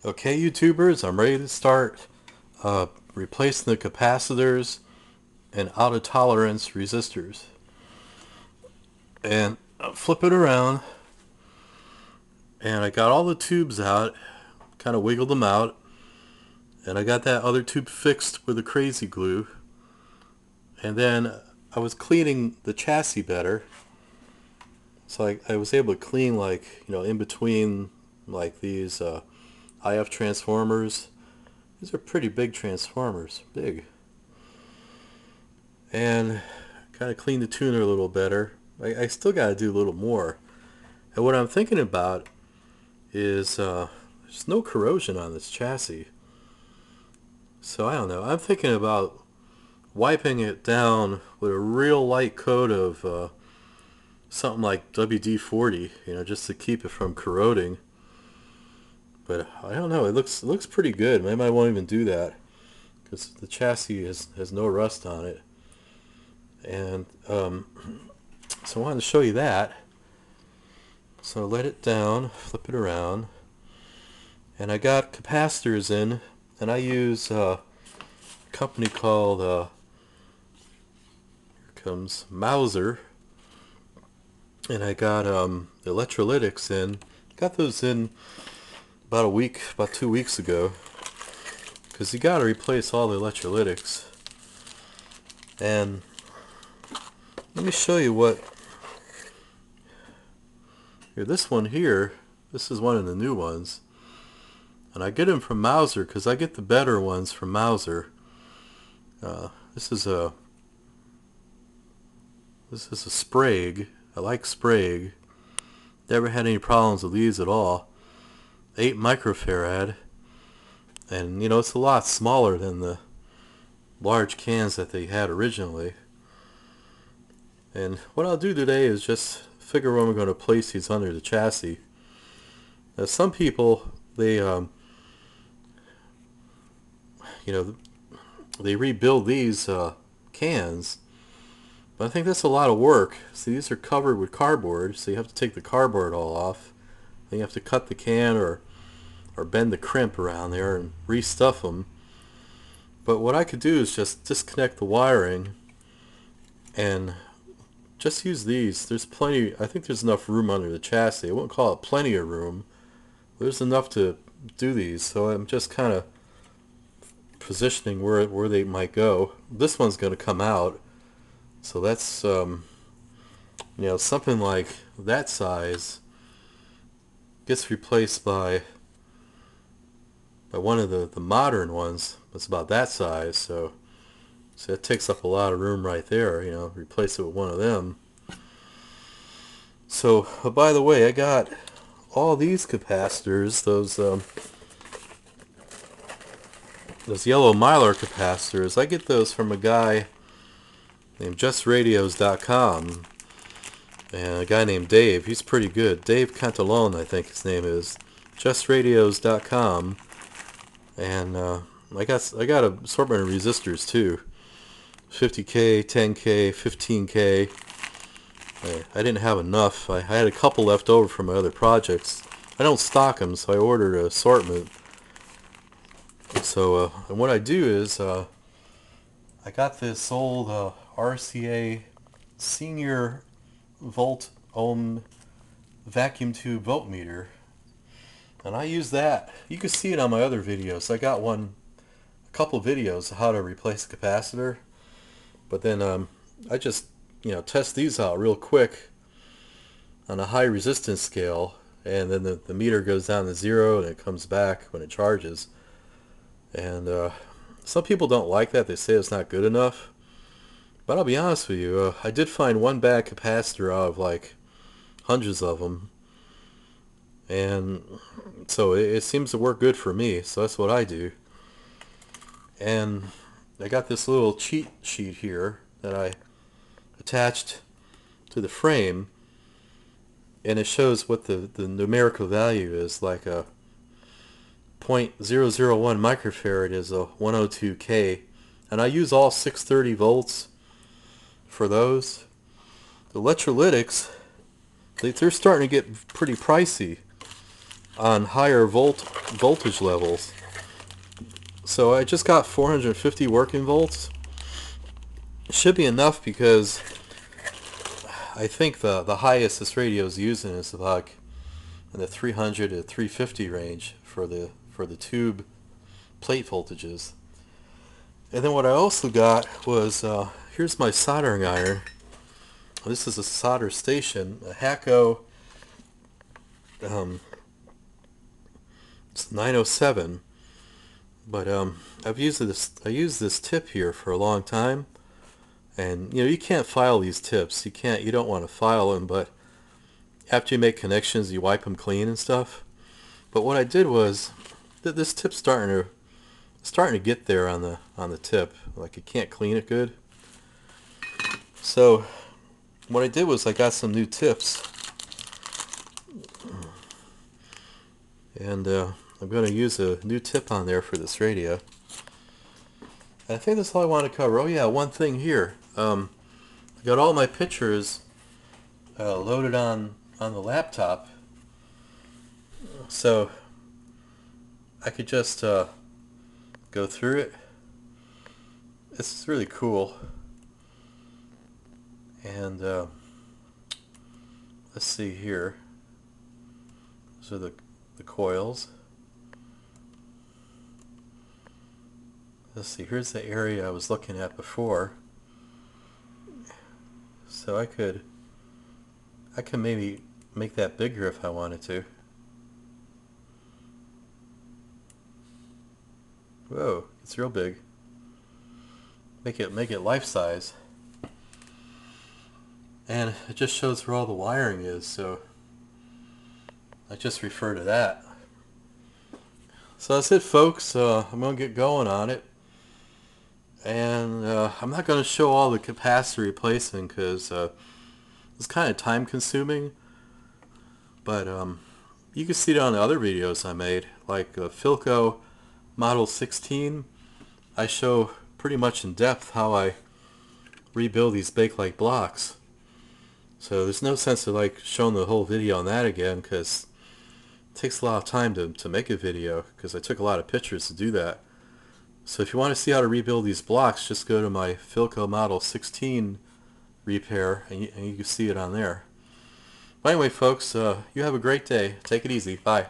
Okay, YouTubers, I'm ready to start replacing the capacitors and out of tolerance resistors. And flip it around, and I got all the tubes out, kind of wiggled them out, and I got that other tube fixed with a crazy glue. And then I was cleaning the chassis better, so I was able to clean, like, in between, like, these IF transformers. These are pretty big transformers, big. And kind of clean the tuner a little better. I still got to do a little more. And what I'm thinking about is there's no corrosion on this chassis. So I don't know. I'm thinking about wiping it down with a real light coat of something like WD-40, just to keep it from corroding. But I don't know. It looks pretty good. Maybe I won't even do that because the chassis has no rust on it. And so I wanted to show you that. So let it down, flip it around, and I got capacitors in, and I use a company called here comes Mauser, and I got electrolytics in. Got those in about 2 weeks ago, because you got to replace all the electrolytics. And let me show you what. Here, this one here, this is one of the new ones, and I get them from Mauser because I get the better ones from Mauser. This is a Sprague. I like Sprague. Never had any problems with these at all. 8 microfarad, and it's a lot smaller than the large cans that they had originally. And what I'll do today is just figure when we're going to place these under the chassis. Now, some people, they rebuild these cans, but I think that's a lot of work. See, these are covered with cardboard, so you have to take the cardboard all off. Then you have to cut the can or bend the crimp around there and restuff them. But what I could do is just disconnect the wiring and just use these. There's plenty. I think there's enough room under the chassis. I wouldn't call it plenty of room. There's enough to do these, so I'm just kind of positioning where they might go. This one's going to come out, so that's something like that size gets replaced by one of the modern ones that's about that size. So that takes up a lot of room right there. Replace it with one of them. So, by the way, I got all these capacitors, those yellow Mylar capacitors. I get those from a guy named justradios.com, and a guy named Dave. He's pretty good. Dave Cantalone, I think his name is. justradios.com, and I got an assortment of resistors too. 50K, 10K, 15K. I didn't have enough. I had a couple left over from my other projects. I don't stock them, so I ordered an assortment. So, and what I do is, I got this old RCA senior volt ohm vacuum tube voltmeter, and I use that. You can see it on my other videos. I got a couple videos of how to replace a capacitor, but then I just test these out real quick on a high resistance scale, and then the meter goes down to 0 and it comes back when it charges. And some people don't like that. They say it's not good enough, but I'll be honest with you, I did find one bad capacitor out of like hundreds of them, and so it seems to work good for me, so that's what I do. And I got this little cheat sheet here that I attached to the frame, and it shows what the numerical value is. Like a 0.001 microfarad is a 102K, and I use all 630 volts for those. The electrolytics, they're starting to get pretty pricey. on higher voltage levels. So I just got 450 working volts. It should be enough because I think the highest this radio is using is about in the 300 to 350 range for the tube plate voltages. And then what I also got was here's my soldering iron. This is a solder station, a Hacko. It's 907, but I've used this. I used this tip here for a long time, and you know you can't file these tips. You don't want to file them, but after you make connections, you wipe them clean and stuff. But what I did was this tip's starting to get there on the tip. Like, you can't clean it good. So what I did was I got some new tips, and I'm going to use a new tip on there for this radio. I think that's all I want to cover. Oh yeah, one thing here. I got all my pictures loaded on the laptop, so I could just go through it. It's really cool. And let's see here. Those are the coils. Let's see, here's the area I was looking at before. So I could maybe make that bigger if I wanted to. Whoa, it's real big. Make it life size. And it just shows where all the wiring is, so I just refer to that. So that's it, folks. I'm going to get going on it. And I'm not going to show all the capacitor replacing because it's kind of time consuming. But you can see it on the other videos I made, like Philco Model 16. I show pretty much in depth how I rebuild these bake-like blocks. So there's no sense of like showing the whole video on that again, because it takes a lot of time to make a video, because I took a lot of pictures to do that. So if you want to see how to rebuild these blocks, just go to my Philco Model 16 repair, and you can see it on there. But anyway, folks, you have a great day. Take it easy. Bye.